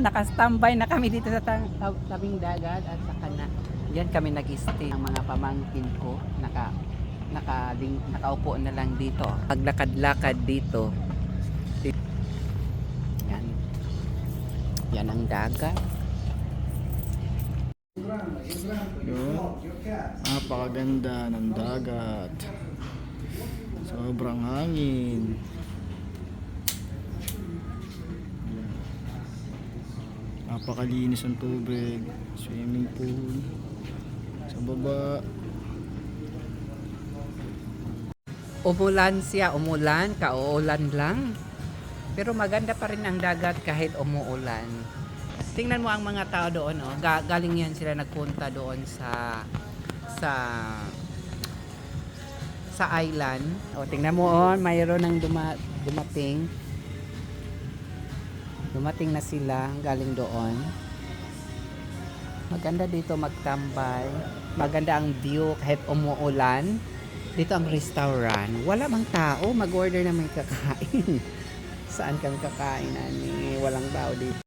Naka-standby na kami dito sa tabing dagat at saka na diyan kami nag-stay. Ang mga pamangkin ko nakaupo na lang dito. Paglakad-lakad dito. Yan. Yan ang dagat. Yun. Napakaganda ng dagat. Sobrang hangin. Napakalinis ang tubig. Swimming pool. Sa baba. Umulan siya, kauulan lang. Pero maganda pa rin ang dagat kahit umuulan. Tingnan mo ang mga tao doon, oh. Galing yan sila nagpunta doon sa island. O tingnan mo, oh, mayroon ng dumating. Dumating na sila galing doon. Maganda dito magtambay. Maganda ang view kahit umuulan. Dito ang restaurant. Wala mang tao. Mag-order na may kakain. Saan kami kakain? Walang tao dito.